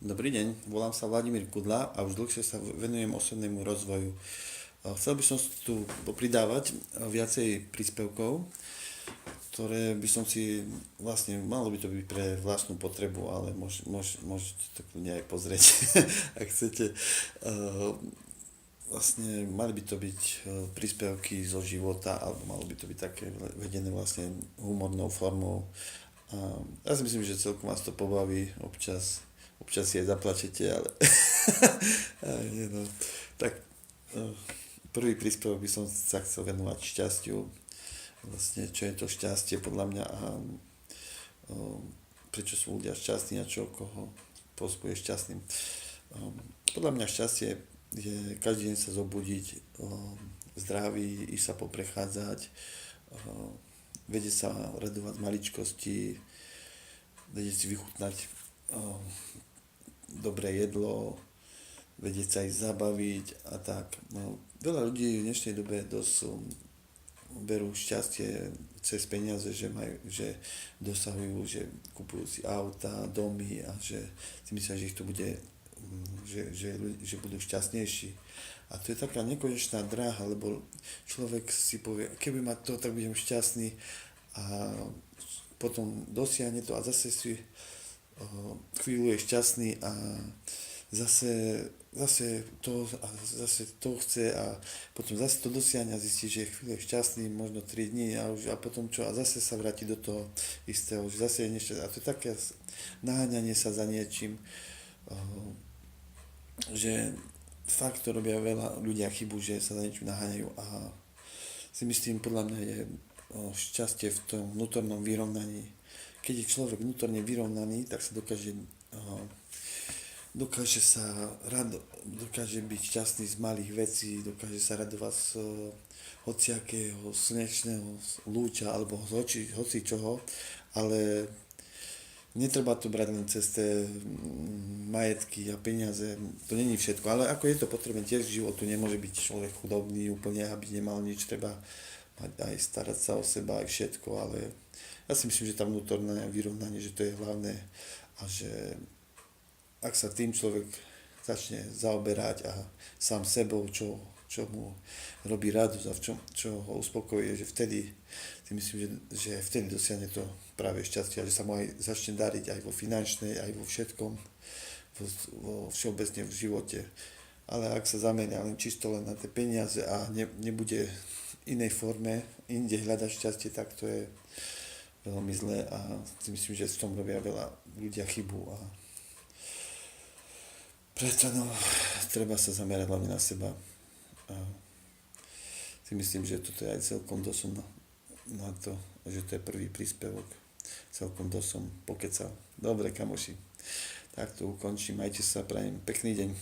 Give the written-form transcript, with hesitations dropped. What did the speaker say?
Dobrý deň, volám sa Vladimír Kudla a už dlhšie sa venujem osobnému rozvoju. Chcel by som tu pridávať viacej príspevkov, ktoré by som si, vlastne, malo by to byť pre vlastnú potrebu, ale môžete to kľudne aj pozrieť, ak chcete. Vlastne mali by to byť príspevky zo života, alebo malo by to byť také vedené vlastne humornou formou. Ja si myslím, že celkom vás to pobaví, občas si aj zaplačete, ale nie, no. Tak prvý príspevok by som sa chcel venovať šťastiu. Vlastne, čo je to šťastie podľa mňa a prečo sú ľudia šťastní a čo koho spôsobuje šťastným. Podľa mňa šťastie je každý deň sa zobudiť zdravý, ísť sa poprechádzať, vedieť sa radovať z maličkosti, vedieť si vychutnať dobré jedlo, vedieť sa ísť zabaviť a tak. No, veľa ľudí v dnešnej dobe dosť berú šťastie cez peniaze, že dosahujú, že kupujú si auta, domy a že si myslia, že ich to bude, že budú šťastnejší. A to je taká nekonečná dráha, lebo človek si povie, keby ma to, tak budem šťastný a potom dosiahne to a zase si chvíľu je šťastný a zase to chce a potom zase to dosiahne a zistí, že je chvíľu šťastný, možno 3 dní a potom čo a zase sa vráti do toho istého, že zase je nešťastný. A to je také naháňanie sa za niečím, že fakt to robia veľa ľudia chybu, že sa za niečím naháňajú a si myslím, podľa mňa je šťastie v tom vnútornom vyrovnaní. Keď je človek vnútorne vyrovnaný, tak sa dokáže byť šťastný z malých vecí, dokáže sa radovať z hociakého slnečného lúča alebo z hocičoho, ale netreba to brať len cez tie majetky a peniaze, to není všetko, ale ako je to potrebné tiež v životu, nemôže byť človek chudobný úplne, aby nemal nič, treba mať aj starať sa o seba, aj všetko, ale ja si myslím, že tá vnútorné vyrovnanie, že to je hlavné a že ak sa tým človek začne zaoberať a sám sebou, čo mu robí radosť a čo ho uspokojuje, že vtedy si myslím, že vtedy dosiahne to práve šťastie a že sa mu aj začne dariť aj vo finančnej, aj vo všetkom, vo všeobecne v živote. Ale ak sa zameria len čisto len na tie peniaze a nebude v inej forme, inde hľadať šťastie, tak to je veľmi zlé a si myslím, že v tom robia veľa ľudia chybu a preto treba sa zamerať hlavne na seba a si myslím, že toto je aj celkom dosť na to, že to je prvý príspevok. Celkom dosť som pokecal. Dobre, kamoši, tak to ukončím. Majte sa, prajem pekný deň.